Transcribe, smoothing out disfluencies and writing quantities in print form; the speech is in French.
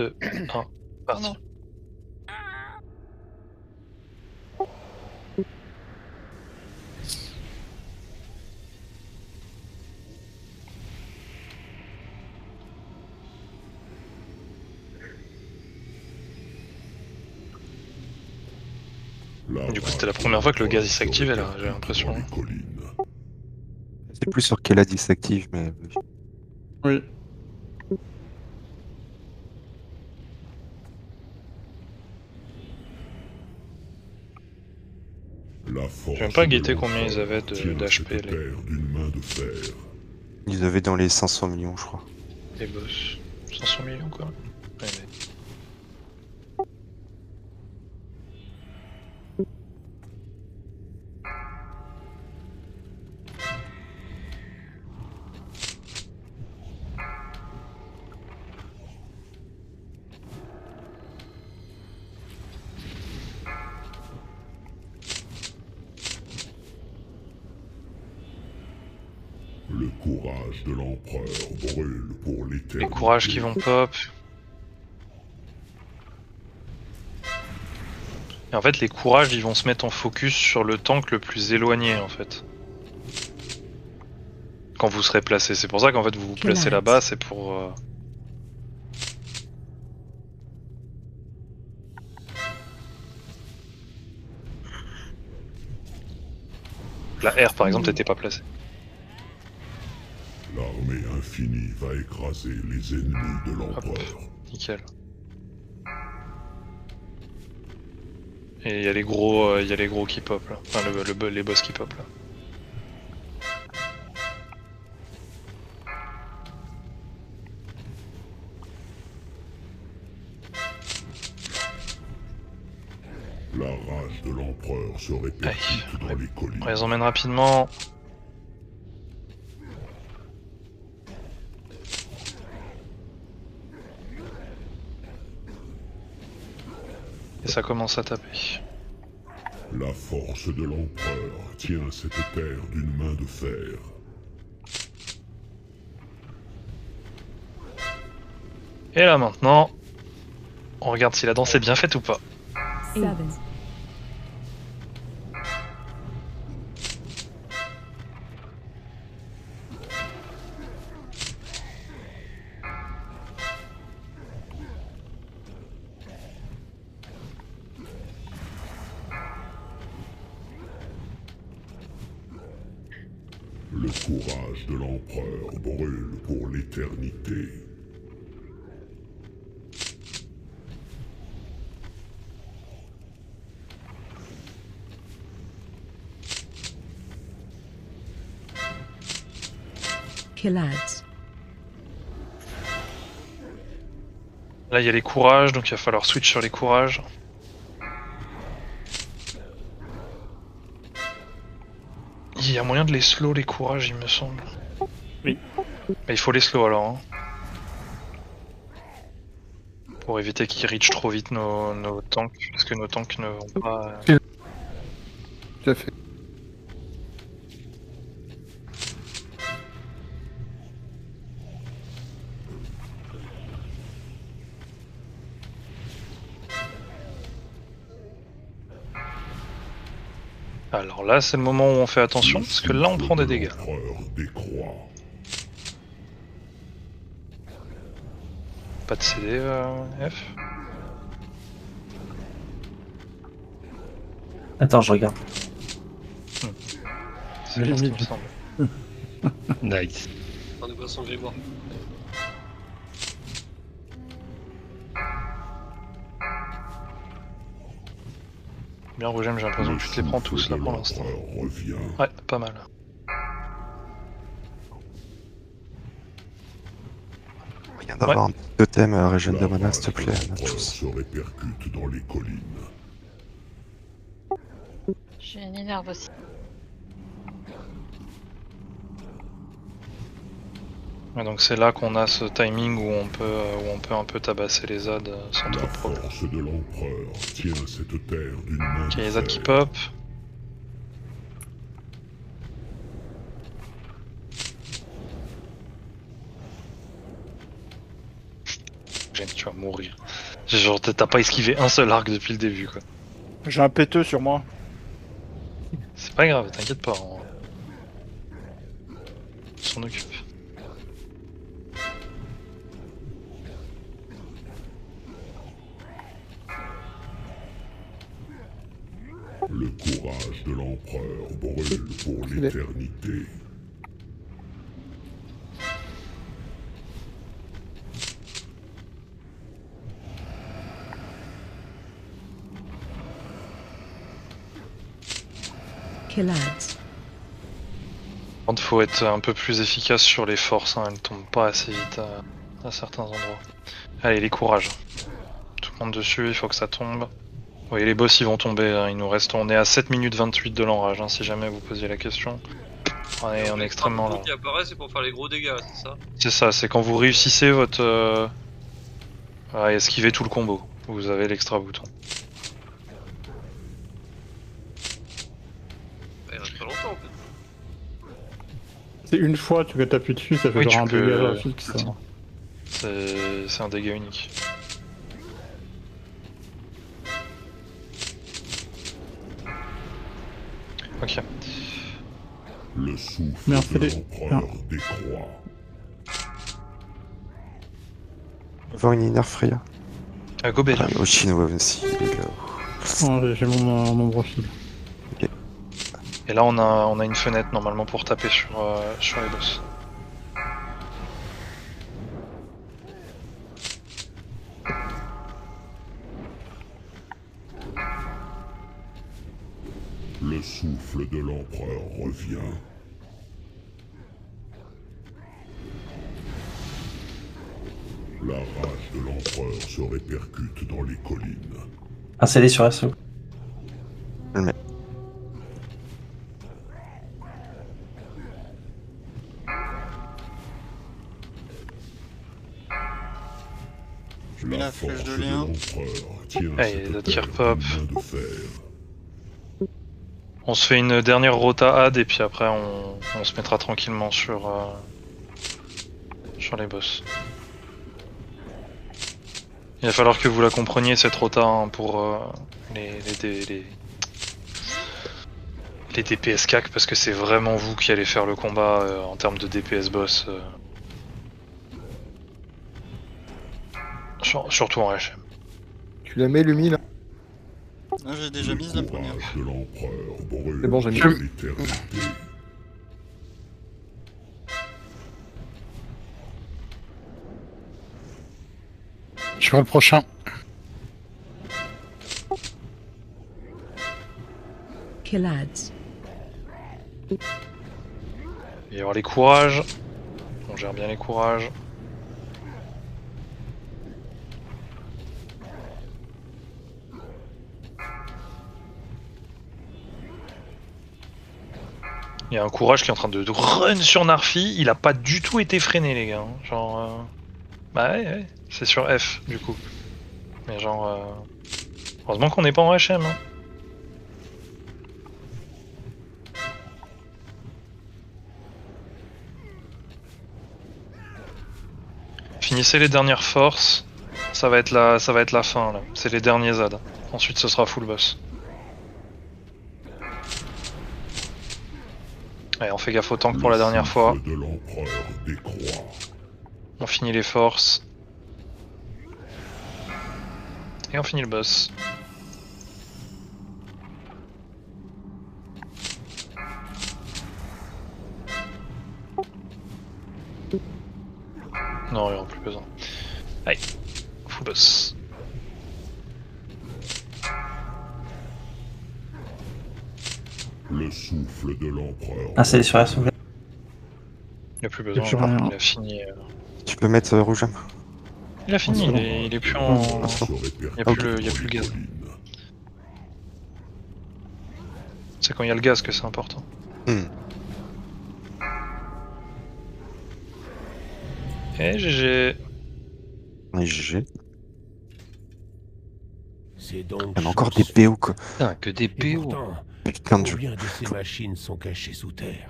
2, 1, parti. Du coup, c'était la première fois que le gaz il s'activait là, j'ai l'impression. C'est plus sur quelle il s'active, mais Oui. J'ai même pas guetté combien ils avaient d'HP ils avaient dans les 500 millions, je crois. les boss. 500 millions quoi. Ouais, mais... Le courage de l'empereur brûle pour l'éternité. Les courages qui vont pop. Et en fait, les courages ils vont se mettre en focus sur le tank le plus éloigné en fait. Quand vous serez placé. C'est pour ça qu'en fait vous vous placez là-bas, c'est pour... La R par exemple t'étais pas placé. L'armée infinie va écraser les ennemis de l'empereur. Nickel. Et il y a les gros qui pop là. Enfin les boss qui pop là. La rage de l'empereur se répercute dans les collines. On les emmène rapidement. Et ça commence à taper. La force de l'empereur tient cette terre d'une main de fer. Et là maintenant, on regarde si la danse est bien faite ou pas. 7. Le courage de l'empereur brûle pour l'éternité. Killads. Là il y a les courages, donc il va falloir switch sur les courages. Il y a moyen de les slow les courages il me semble. Oui. Mais il faut les slow alors. Hein. Pour éviter qu'ils reach trop vite nos tanks, parce que nos tanks ne vont pas... Tout à fait. Alors là c'est le moment où on fait attention, parce que là on prend des dégâts. Pas de CD F. Attends, je regarde. C'est bien ce qui me semble. Nice. On est pas sans grégoire. Bien Rougem, j'ai l'impression que tu te les prends tous là pour l'instant. Ouais, pas mal. Rien d'avoir un petit totem à régène de mana, s'il te plaît. Se répercute dans les collines. J'ai une énerve aussi. Et donc c'est là qu'on a ce timing où on peut un peu tabasser les ZAD sans trop de problème. La force de l'empereur tient cette terre d'une main Ok, de les ZAD qui fer. pop. Tu vas mourir. Genre, t'as pas esquivé un seul arc depuis le début, quoi. J'ai un péteux sur moi. C'est pas grave, t'inquiète pas. On s'en occupe. Le courage de l'empereur brûle pour l'éternité. Killads. Par contre, faut être un peu plus efficace sur les forces, hein. Elles tombent pas assez vite à certains endroits. Allez, les courages. Tout le monde dessus, il faut que ça tombe. Oui, les boss ils vont tomber, hein. Il nous reste, on est à 7 minutes 28 de l'enrage, hein, si jamais vous posiez la question. On est extrêmement là. Le qui apparaît, c'est pour faire les gros dégâts, c'est ça? C'est ça, c'est quand vous réussissez votre... à esquiver tout le combo. Vous avez l'extra bouton. Il reste pas longtemps en fait. C'est une fois tu t'appuies dessus, ça fait Oui, genre tu un peux- dégât fixe. C'est un dégât unique. Ok. Le souffle Merci de les- l'empereur décroît. Voir une inner Freya. Gobelin. Ah, Oshinoa aussi, il est là. Oh, j'ai mon profil. Et là on a une fenêtre normalement pour taper sur les boss. Le souffle de l'empereur revient. La rage de l'empereur se répercute dans les collines. Un CD sur assaut. Je le mets. Je mets la flèche de lien. Ah, il y a d'autres qui repop. On se fait une dernière rota ad et puis après on se mettra tranquillement sur les boss. Il va falloir que vous la compreniez cette rota, hein, pour les DPS CAC parce que c'est vraiment vous qui allez faire le combat en termes de DPS boss. Surtout en HM. Tu la mets Lumi là? Ah, j'ai déjà mise la première. C'est bon, j'ai mis. Je vois le prochain. Killads. Il va y avoir les courages. On gère bien les courages. Il y a un courage qui est en train de run sur Narfi, il a pas du tout été freiné les gars. Hein. Genre... Bah ouais, c'est sur F du coup. Mais genre... Heureusement qu'on n'est pas en HM. Hein. Finissez les dernières forces, ça va être la fin là. C'est les derniers ZAD. Ensuite ce sera full boss. Allez, on fait gaffe au tank pour la dernière fois. On finit les forces. Et on finit le boss. Non, il n'y aura plus besoin. Allez, full boss. Le souffle de l'empereur. Un CD sur assaut. Il n'y a plus besoin, plus rien. il a fini. Tu peux mettre Rouge. Il a fini, il est plus en... Il n'y a plus le gaz. C'est quand il y a le gaz que c'est important. Et GG. Et GG. C'est donc Il y en a encore des PO quoi. Putain, que des PO. Putain de jeu. combien de ces machines sont cachées sous terre?